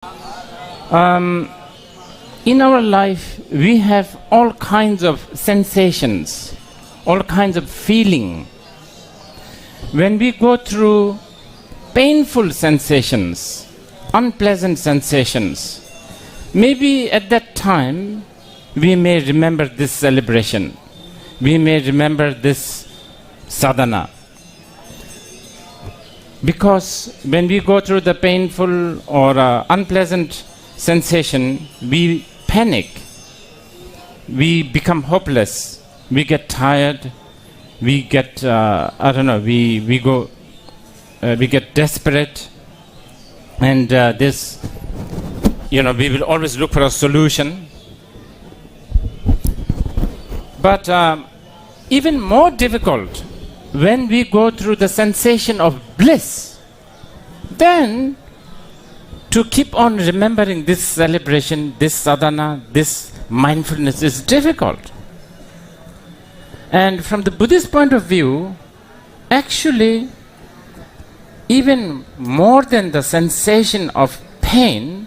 In our life, we have all kinds of sensations, all kinds of feeling. When we go through painful sensations, unpleasant sensations, maybe at that time we may remember this celebration, we may remember this sadhana. Because when we go through the painful or unpleasant sensation, we panic, we become hopeless, we get tired, we get, we get desperate, and we will always look for a solution. But even more difficult, when we go through the sensation of bliss, then to keep on remembering this celebration, this sadhana, this mindfulness is difficult. And from the Buddhist point of view, actually, even more than the sensation of pain,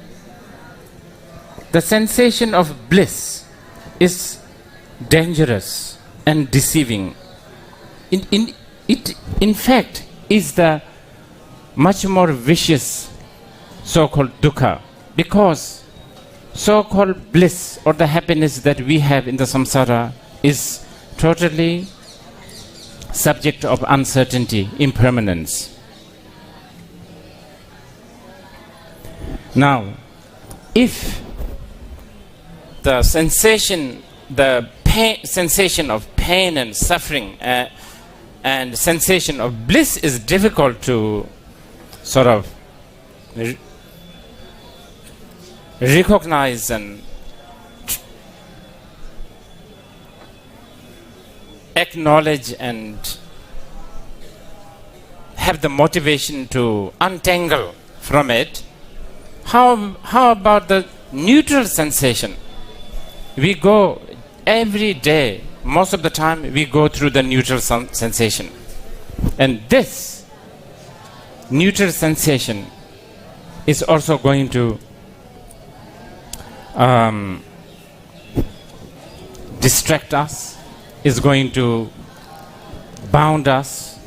the sensation of bliss is dangerous and deceiving. It in fact is the much more vicious so-called dukkha, because so-called bliss or the happiness that we have in the samsara is totally subject of uncertainty, impermanence. Now, if the sensation of pain and suffering and sensation of bliss is difficult to sort of recognize and acknowledge and have the motivation to untangle from it, how about the neutral sensation? We go every day, most of the time we go through the neutral sensation, and this neutral sensation is also going to distract us, is going to bound us.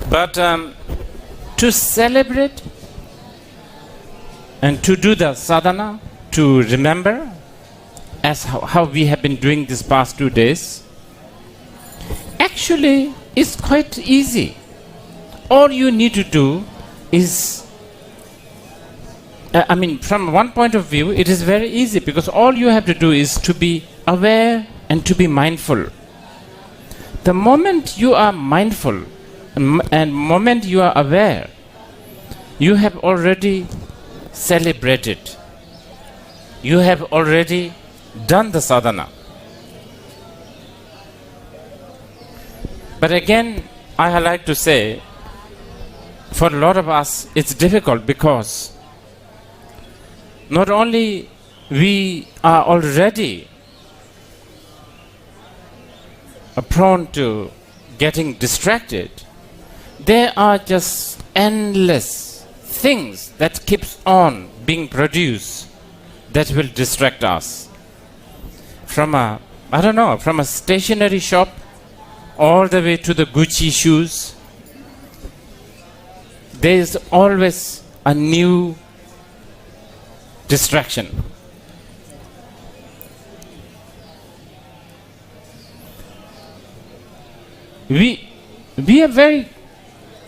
But to celebrate and to do the sadhana, to remember, as how we have been doing these past 2 days, actually is quite easy. All you need to do is, from one point of view, it is very easy, because all you have to do is to be aware and to be mindful. The moment you are mindful and moment you are aware, you have already celebrated. You have already done the sadhana. But again, I like to say, for a lot of us, it's difficult, because not only we are already prone to getting distracted, there are just endless things that keeps on being produced that will distract us. From a stationery shop all the way to the Gucci shoes, there is always a new distraction. We are very,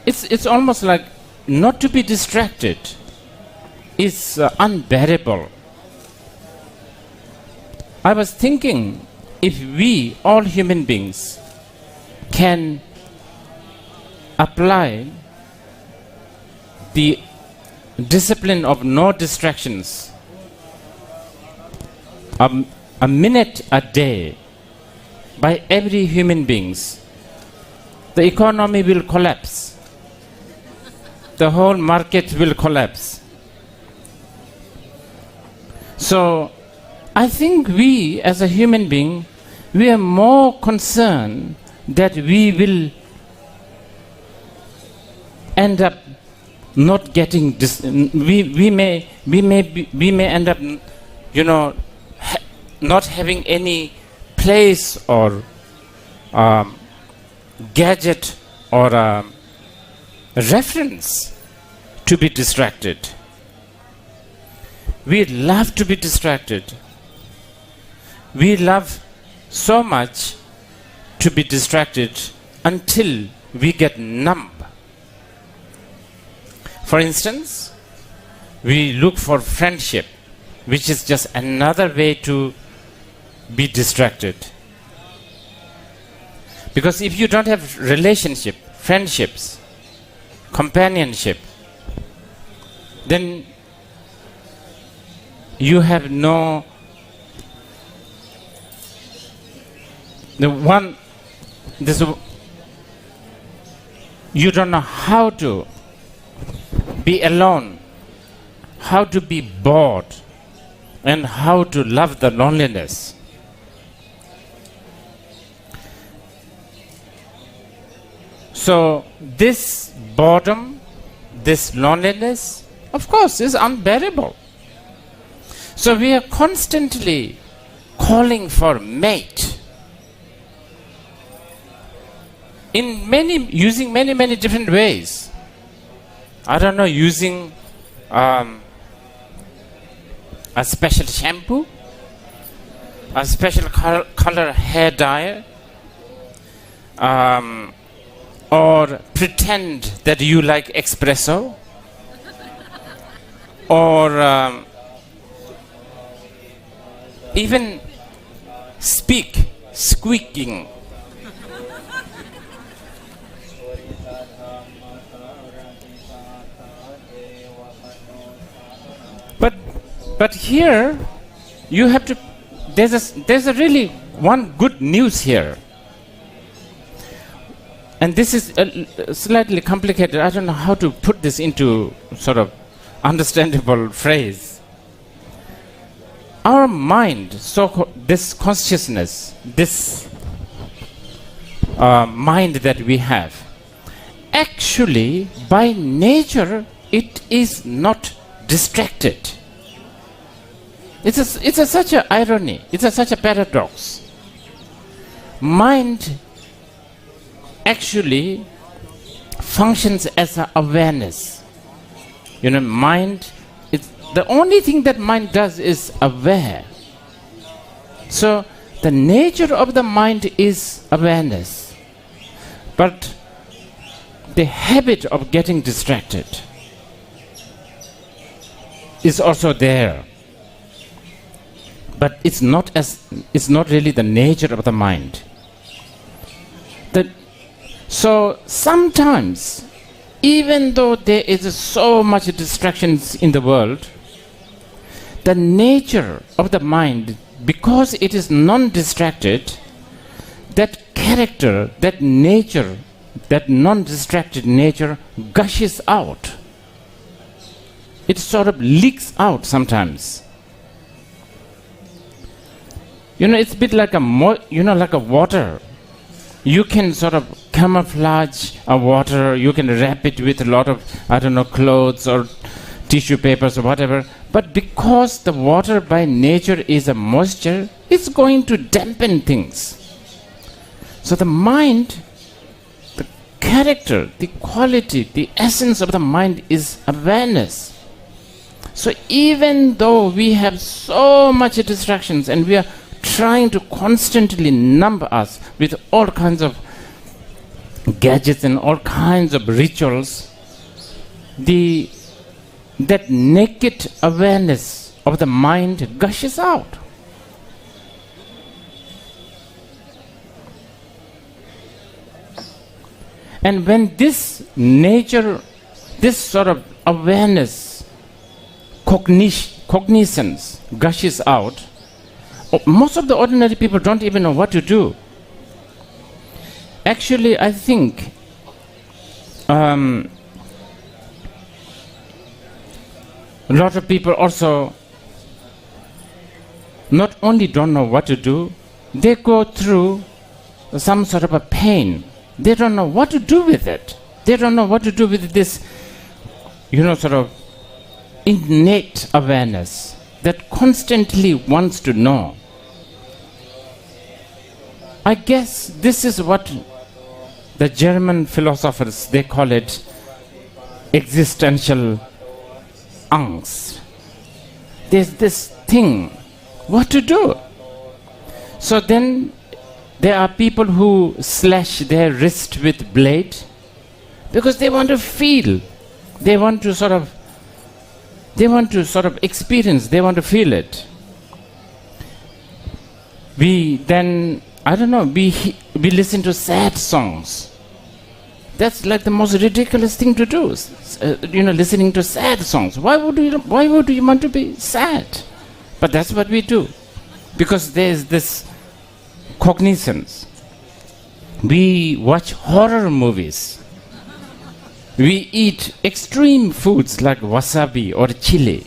it's almost like not to be distracted is unbearable. I was thinking, if we, all human beings, can apply the discipline of no distractions a minute a day by every human beings, the economy will collapse. The whole market will collapse. So I think we as a human being, we are more concerned that we will end up not getting we may end up, not having any place or gadget or reference to be distracted. We love to be distracted. We love so much to be distracted until we get numb. For instance, we look for friendship, which is just another way to be distracted. Because if you don't have relationship, friendships, companionship, then you have no you don't know how to be alone, how to be bored, and how to love the loneliness. So this boredom, this loneliness, of course, is unbearable. So we are constantly calling for mate using many different ways. I don't know, using a special shampoo, a special color hair dye, or pretend that you like espresso, or even squeaking. But here you have to, there's a really one good news here. And this is slightly complicated. I don't know how to put this into sort of understandable phrase. Our mind, this consciousness, this mind that we have, actually by nature it is not distracted. It's such an irony. It's such a paradox. Mind actually functions as an awareness. Mind, the only thing that mind does is aware. So the nature of the mind is awareness. But the habit of getting distracted is also there. But it's not really the nature of the mind. So sometimes, even though there is so much distractions in the world, the nature of the mind, because it is non-distracted, that character, that nature, that non-distracted nature gushes out. It sort of leaks out sometimes. It's a bit like like a water. You can sort of camouflage a water, you can wrap it with a lot of, clothes or tissue papers or whatever. But because the water by nature is a moisture, it's going to dampen things. So the mind, the character, the quality, the essence of the mind is awareness. So even though we have so much distractions and we are trying to constantly numb us with all kinds of gadgets and all kinds of rituals, that naked awareness of the mind gushes out. And when this nature, this sort of awareness, cognizance gushes out, most of the ordinary people don't even know what to do. Actually, I think a lot of people also not only don't know what to do, they go through some sort of a pain. They don't know what to do with it. They don't know what to do with this, sort of innate awareness that constantly wants to know. I guess this is what the German philosophers, they call it existential angst. There's this thing, what to do? So then there are people who slash their wrist with blade because they want to feel. They want to sort of experience, they want to feel it. We then, we listen to sad songs. That's like the most ridiculous thing to do, listening to sad songs. Why would you want to be sad? But that's what we do, because there's this cognizance. We watch horror movies. We eat extreme foods like wasabi or chili.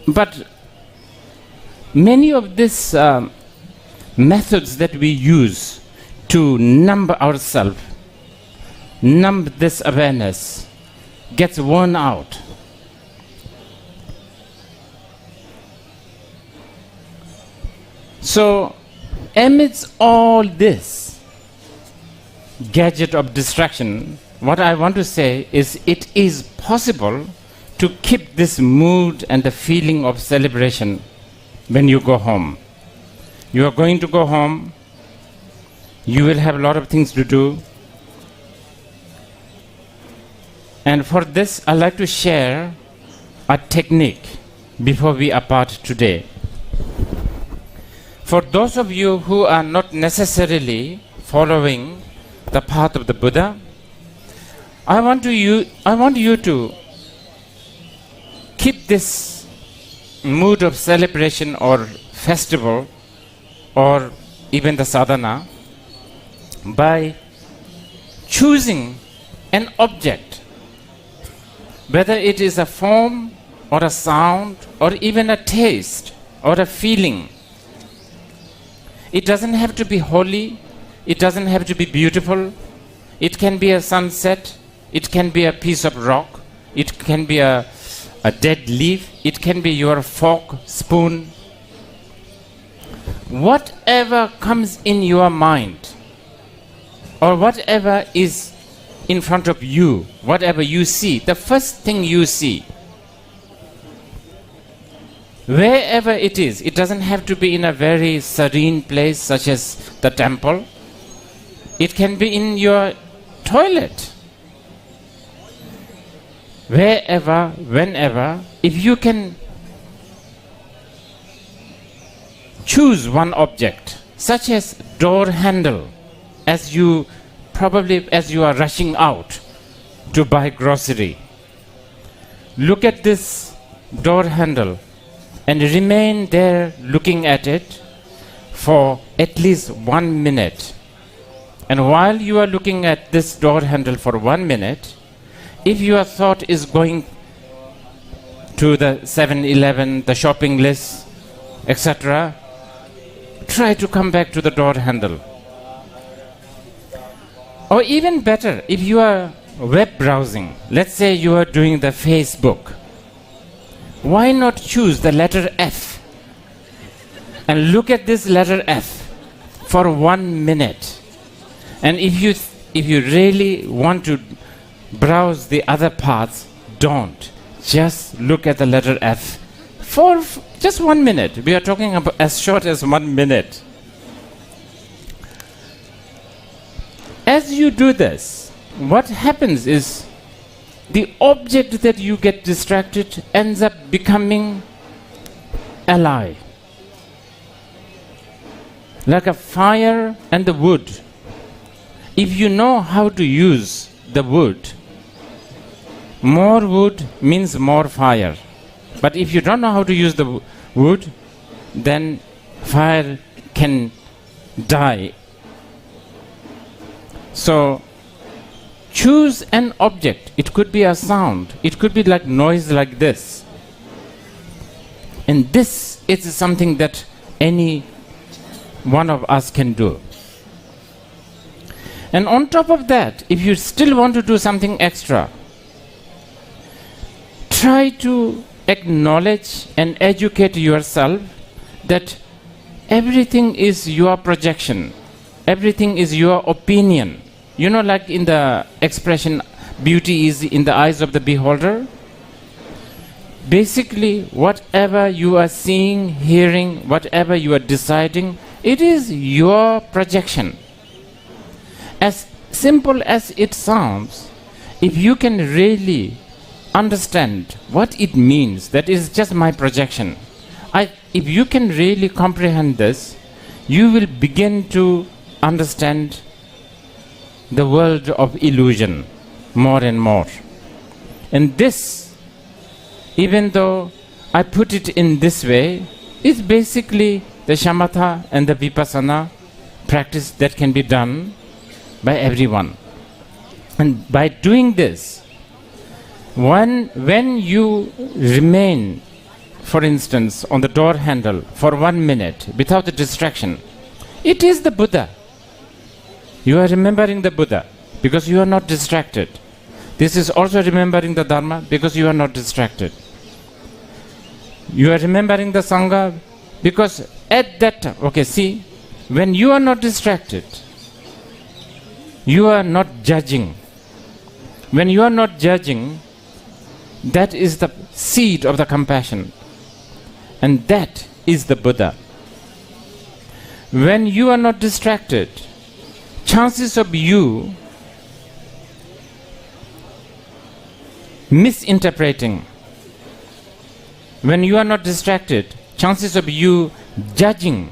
But many of these methods that we use to numb ourselves, numb this awareness, gets worn out. So, amidst all this gadget of distraction, what I want to say is it is possible to keep this mood and the feeling of celebration when you go home. You are going to go home, you will have a lot of things to do. And for this, I'd like to share a technique before we apart today. For those of you who are not necessarily following the path of the Buddha, I want you to keep this mood of celebration or festival or even the sadhana by choosing an object, whether it is a form or a sound or even a taste or a feeling. It doesn't have to be holy, it doesn't have to be beautiful. It can be a sunset, it can be a piece of rock, it can be a dead leaf, it can be your fork, spoon. Whatever comes in your mind, or whatever is in front of you, whatever you see, the first thing you see, wherever it is, it doesn't have to be in a very serene place such as the temple. It can be in your toilet. Wherever, whenever, if you can choose one object, such as door handle, as you are rushing out to buy grocery, look at this door handle and remain there looking at it for at least 1 minute. And while you are looking at this door handle for 1 minute, if your thought is going to the 7-Eleven, the shopping list, etc., try to come back to the door handle. Or even better, if you are web browsing, let's say you are doing the Facebook, why not choose the letter F and look at this letter F for 1 minute? And if you really want to browse the other parts, don't. Just look at the letter F for just 1 minute. We are talking about as short as 1 minute. As you do this, what happens is the object that you get distracted ends up becoming ally. Like a fire and the wood. If you know how to use the wood, more wood means more fire. But if you don't know how to use the wood, then fire can die. So, choose an object. It could be a sound. It could be like noise like this. And this is something that any one of us can do. And on top of that, if you still want to do something extra, try to acknowledge and educate yourself that everything is your projection, everything is your opinion. You know, like in the expression, beauty is in the eyes of the beholder. Basically, whatever you are seeing, hearing, whatever you are deciding, it is your projection. As simple as it sounds, if you can really understand what it means, that is just my projection. If you can really comprehend this, you will begin to understand the world of illusion more and more. And this, even though I put it in this way, is basically the shamatha and the vipassana practice that can be done by everyone. And by doing this, when you remain, for instance, on the door handle for 1 minute without a distraction, it is the Buddha. You are remembering the Buddha because you are not distracted. This is also remembering the Dharma because you are not distracted. You are remembering the Sangha because at that time, okay, see, when you are not distracted, you are not judging. When you are not judging, that is the seed of the compassion. And that is the Buddha. When you are not distracted, chances of you misinterpreting, when you are not distracted, chances of you judging,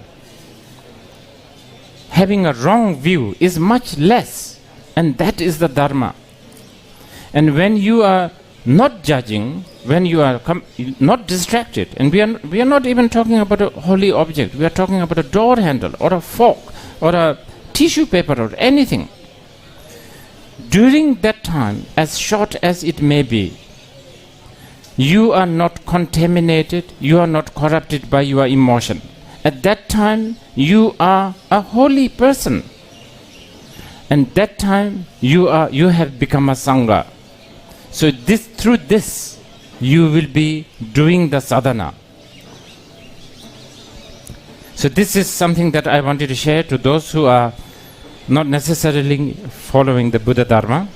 having a wrong view is much less. And that is the Dharma. And when you are not judging, when you are not distracted, and we are not even talking about a holy object, we are talking about a door handle or a fork or a tissue paper or anything. During that time, as short as it may be, you are not contaminated, you are not corrupted by your emotion. At that time, you are a holy person. And that time, you have become a Sangha. So through this, you will be doing the sadhana. So this is something that I wanted to share to those who are not necessarily following the Buddha Dharma.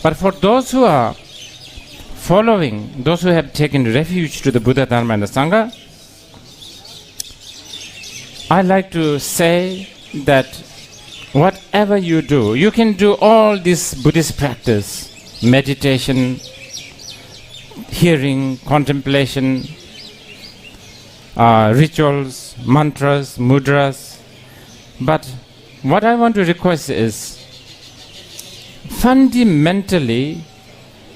But for those who are following, those who have taken refuge to the Buddha Dharma and the Sangha, I like to say that whatever you do, you can do all this Buddhist practice, meditation, hearing, contemplation, rituals, mantras, mudras. But what I want to request is, fundamentally,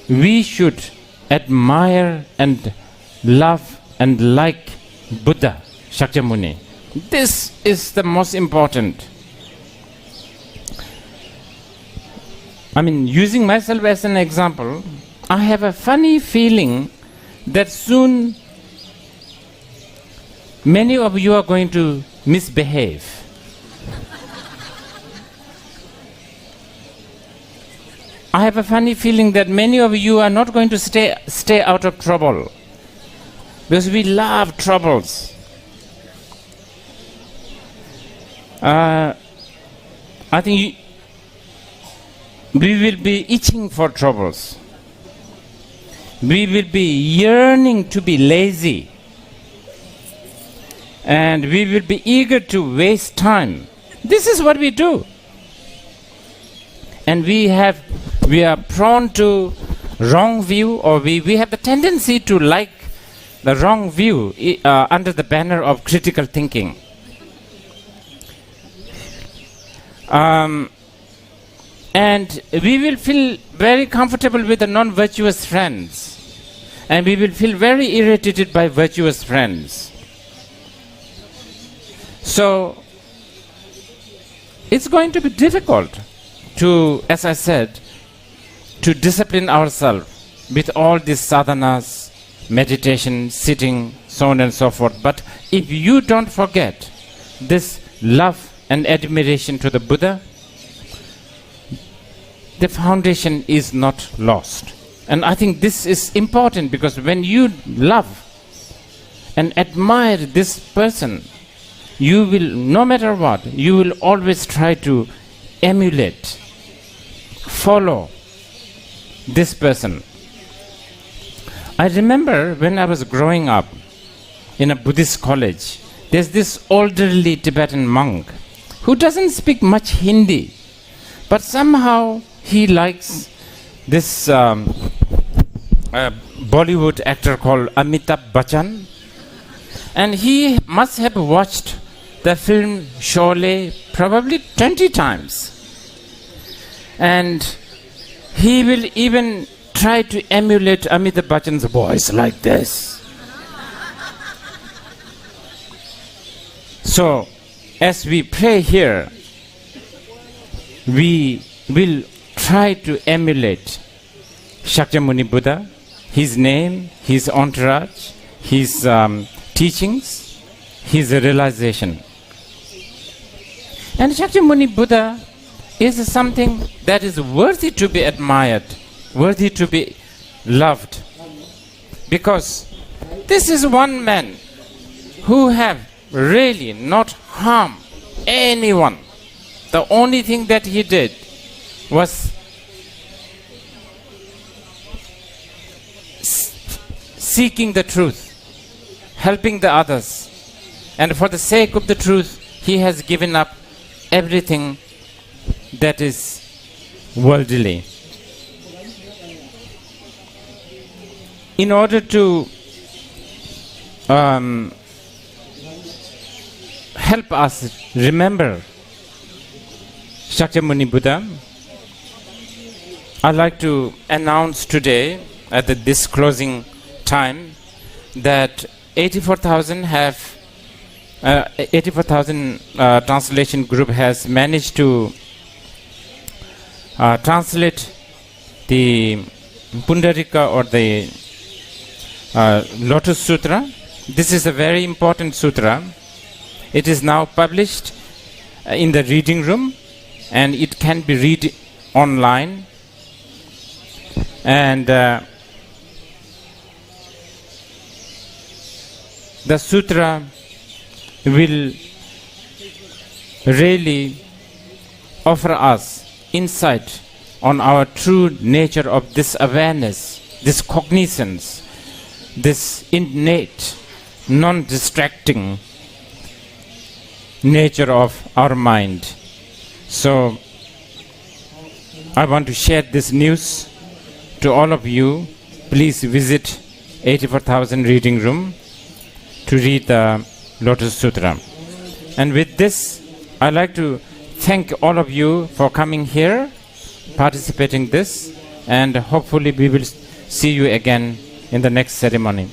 we should admire and love and like Buddha Shakyamuni. This is the most important. I mean, using myself as an example, I have a funny feeling that soon many of you are going to misbehave. I have a funny feeling that many of you are not going to stay out of trouble, because we love troubles. I think we will be itching for troubles. We will be yearning to be lazy. And we will be eager to waste time. This is what we do. And we are prone to wrong view, or we have the tendency to like the wrong view under the banner of critical thinking. And we will feel very comfortable with the non-virtuous friends. And we will feel very irritated by virtuous friends. So, it's going to be difficult to, as I said, to discipline ourselves with all these sadhanas, meditation, sitting, so on and so forth. But if you don't forget this love and admiration to the Buddha, the foundation is not lost. And I think this is important, because when you love and admire this person, you will, no matter what, you will always try to emulate, follow this person. I remember when I was growing up in a Buddhist college, there's this elderly Tibetan monk who doesn't speak much Hindi, but somehow he likes this Bollywood actor called Amitabh Bachchan, and he must have watched the film Sholay probably 20 times. And he will even try to emulate Amitabh Bachchan's voice like this. So, as we pray here, we will try to emulate Shakyamuni Buddha, his name, his entourage, his teachings, his realization. And Shakyamuni Buddha is something that is worthy to be admired, worthy to be loved, because this is one man who have really not harmed anyone. The only thing that he did was seeking the truth, helping the others, and for the sake of the truth, he has given up everything that is worldly. In order to help us remember Shakyamuni Buddha, I'd like to announce today at this closing time that 84,000 translation group has managed to translate the Pundarika, or the Lotus Sutra. This is a very important sutra. It is now published in the reading room, and it can be read online. And the sutra will really offer us insight on our true nature of this awareness, this cognizance, this innate, non-distracting nature of our mind. So I want to share this news to all of you. Please visit 84,000 reading room to read the Lotus Sutra. And with this, I'd like to thank all of you for coming here, participating this, and hopefully we will see you again in the next ceremony.